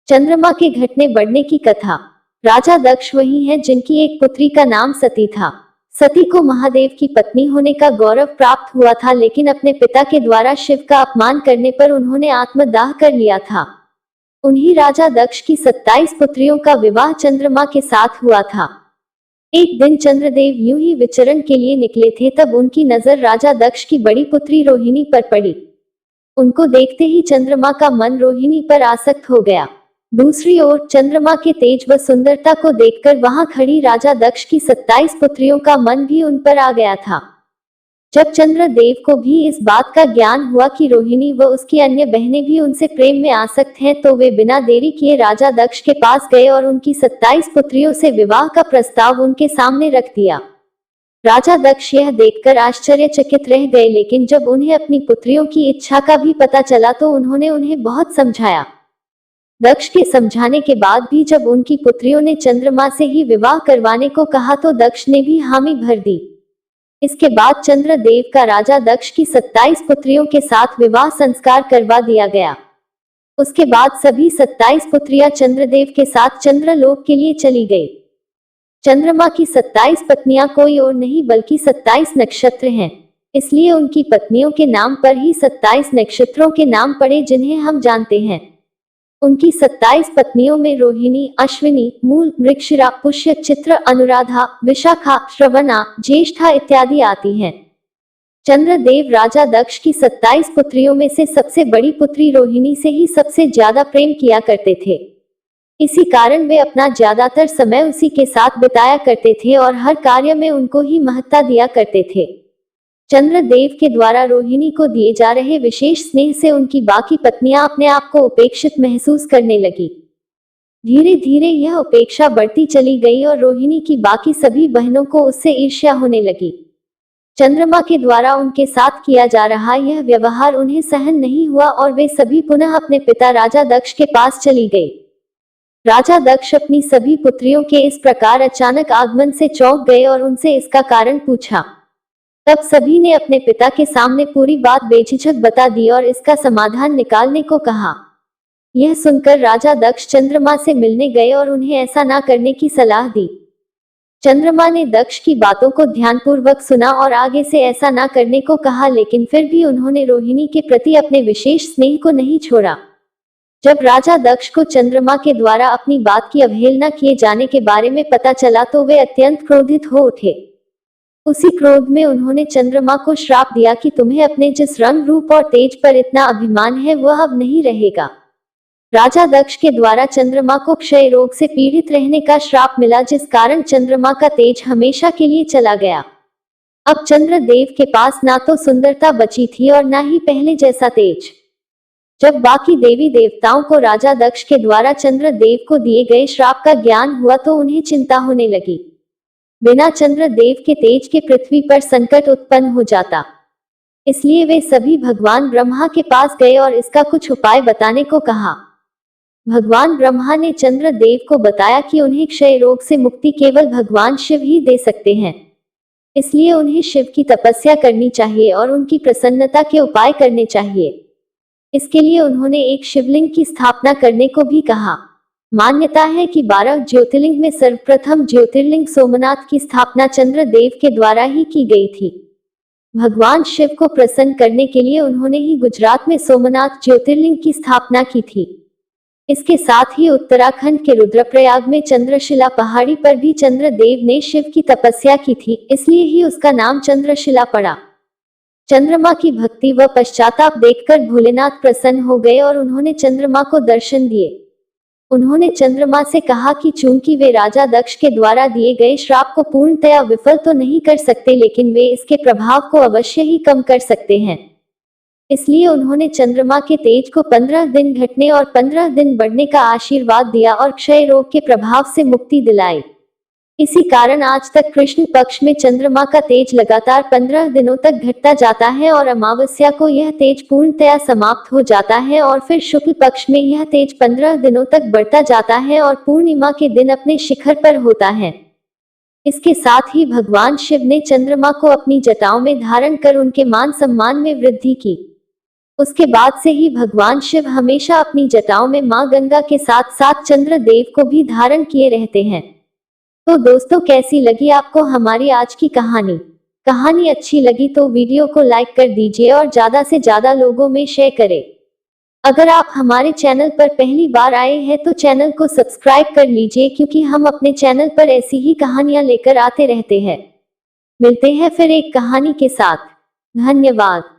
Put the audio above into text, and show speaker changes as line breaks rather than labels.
चंद्रमा के घटने बढ़ने की कथा। राजा दक्ष वही हैं जिनकी एक पुत्री का नाम सती था। सती को महादेव की पत्नी होने का गौरव प्राप्त हुआ था, लेकिन अपने पिता के द्वारा शिव का अपमान करने पर उन्होंने आत्मदाह कर लिया था। उन्हीं राजा दक्ष की 27 पुत्रियों का विवाह चंद्रमा के साथ हुआ था। एक दिन चंद्रदेव यूं ही विचरण के लिए निकले थे, तब उनकी नजर राजा दक्ष की बड़ी पुत्री रोहिणी पर पड़ी। उनको देखते ही चंद्रमा का मन रोहिणी पर आसक्त हो गया। दूसरी ओर चंद्रमा के तेज व सुंदरता को देखकर वहां खड़ी राजा दक्ष की 27 पुत्रियों का मन भी उन पर आ गया था। जब चंद्रदेव को भी इस बात का ज्ञान हुआ कि रोहिणी व उसकी अन्य बहनें भी उनसे प्रेम में आसक्त हैं, तो वे बिना देरी किए राजा दक्ष के पास गए और उनकी 27 पुत्रियों से विवाह का प्रस्ताव उनके सामने रख दिया। राजा दक्ष यह देखकर आश्चर्यचकित रह गए, लेकिन जब उन्हें अपनी पुत्रियों की इच्छा का भी पता चला तो उन्होंने उन्हें बहुत समझाया। दक्ष के समझाने के बाद भी जब उनकी पुत्रियों ने चंद्रमा से ही विवाह करवाने को कहा तो दक्ष ने भी हामी भर दी। इसके बाद चंद्रदेव का राजा दक्ष की 27 पुत्रियों के साथ विवाह संस्कार करवा दिया गया। उसके बाद सभी 27 पुत्रियां चंद्रदेव के साथ चंद्रलोक के लिए चली गई। चंद्रमा की 27 पत्नियां कोई और नहीं बल्कि 27 नक्षत्र हैं। इसलिए उनकी पत्नियों के नाम पर ही 27 नक्षत्रों के नाम पड़े जिन्हें हम जानते हैं। उनकी 27 पत्नियों में रोहिणी, अश्विनी, मूल, मृगशिरा, पुष्य, चित्र, अनुराधा, विशाखा, श्रवणा, ज्येष्ठा इत्यादि आती हैं। चंद्रदेव राजा दक्ष की 27 पुत्रियों में से सबसे बड़ी पुत्री रोहिणी से ही सबसे ज्यादा प्रेम किया करते थे। इसी कारण वे अपना ज्यादातर समय उसी के साथ बिताया करते थे और हर कार्य में उनको ही महत्ता दिया करते थे। चंद्रदेव के द्वारा रोहिणी को दिए जा रहे विशेष स्नेह से उनकी बाकी पत्नियां अपने आप को उपेक्षित महसूस करने लगी। धीरे धीरे यह उपेक्षा बढ़ती चली गई और रोहिणी की बाकी सभी बहनों को उससे ईर्ष्या होने लगी। चंद्रमा के द्वारा उनके साथ किया जा रहा यह व्यवहार उन्हें सहन नहीं हुआ और वे सभी पुनः अपने पिता राजा दक्ष के पास चली गई। राजा दक्ष अपनी सभी पुत्रियों के इस प्रकार अचानक आगमन से चौंक गए और उनसे इसका कारण पूछा। तब सभी ने अपने पिता के सामने पूरी बात बेझिझक बता दी और इसका समाधान निकालने को कहा। यह सुनकर राजा दक्ष चंद्रमा से मिलने गए और उन्हें ऐसा ना करने की सलाह दी। चंद्रमा ने दक्ष की बातों को ध्यानपूर्वक सुना और आगे से ऐसा ना करने को कहा, लेकिन फिर भी उन्होंने रोहिणी के प्रति अपने विशेष स्नेह को नहीं छोड़ा। जब राजा दक्ष को चंद्रमा के द्वारा अपनी बात की अवहेलना किए जाने के बारे में पता चला तो वे अत्यंत क्रोधित हो उठे। उसी क्रोध में उन्होंने चंद्रमा को श्राप दिया कि तुम्हें अपने जिस रंग, रूप और तेज पर इतना अभिमान है वह अब नहीं रहेगा। राजा दक्ष के द्वारा चंद्रमा को क्षय रोग से पीड़ित रहने का श्राप मिला, जिस कारण चंद्रमा का तेज हमेशा के लिए चला गया। अब चंद्रदेव के पास ना तो सुंदरता बची थी और ना ही पहले जैसा तेज। जब बाकी देवी देवताओं को राजा दक्ष के द्वारा चंद्रदेव को दिए गए श्राप का ज्ञान हुआ तो उन्हें चिंता होने लगी। बिना चंद्रदेव के तेज के पृथ्वी पर संकट उत्पन्न हो जाता। इसलिए वे सभी भगवान ब्रह्मा के पास गए और इसका कुछ उपाय बताने को कहा। भगवान ब्रह्मा ने चंद्रदेव को बताया कि उन्हें क्षय रोग से मुक्ति केवल भगवान शिव ही दे सकते हैं। इसलिए उन्हें शिव की तपस्या करनी चाहिए और उनकी प्रसन्नता के उपाय करने चाहिए। इसके लिए उन्होंने एक शिवलिंग की स्थापना करने को भी कहा। मान्यता है कि 12 ज्योतिर्लिंग में सर्वप्रथम ज्योतिर्लिंग सोमनाथ की स्थापना चंद्रदेव के द्वारा ही की गई थी। भगवान शिव को प्रसन्न करने के लिए उन्होंने ही गुजरात में सोमनाथ ज्योतिर्लिंग की स्थापना की थी। इसके साथ ही उत्तराखंड के रुद्रप्रयाग में चंद्रशिला पहाड़ी पर भी चंद्रदेव ने शिव की तपस्या की थी, इसलिए ही उसका नाम चंद्रशिला पड़ा। चंद्रमा की भक्ति व पश्चाताप देखकर भोलेनाथ प्रसन्न हो गए और उन्होंने चंद्रमा को दर्शन दिए। उन्होंने चंद्रमा से कहा कि चूंकि वे राजा दक्ष के द्वारा दिए गए श्राप को पूर्णतया विफल तो नहीं कर सकते, लेकिन वे इसके प्रभाव को अवश्य ही कम कर सकते हैं। इसलिए उन्होंने चंद्रमा के तेज को 15 दिन घटने और 15 दिन बढ़ने का आशीर्वाद दिया और क्षय रोग के प्रभाव से मुक्ति दिलाई। इसी कारण आज तक कृष्ण पक्ष में चंद्रमा का तेज लगातार 15 दिनों तक घटता जाता है और अमावस्या को यह तेज पूर्णतया समाप्त हो जाता है और फिर शुक्ल पक्ष में यह तेज 15 दिनों तक बढ़ता जाता है और पूर्णिमा के दिन अपने शिखर पर होता है। इसके साथ ही भगवान शिव ने चंद्रमा को अपनी जटाओं में धारण कर उनके मान सम्मान में वृद्धि की। उसके बाद से ही भगवान शिव हमेशा अपनी जटाओं में मां गंगा के साथ साथ चंद्रदेव को भी धारण किए रहते हैं। तो दोस्तों, कैसी लगी आपको हमारी आज की कहानी? कहानी अच्छी लगी तो वीडियो को लाइक कर दीजिए और ज्यादा से ज्यादा लोगों में शेयर करें। अगर आप हमारे चैनल पर पहली बार आए हैं तो चैनल को सब्सक्राइब कर लीजिए, क्योंकि हम अपने चैनल पर ऐसी ही कहानियां लेकर आते रहते हैं। मिलते हैं फिर एक कहानी के साथ। धन्यवाद।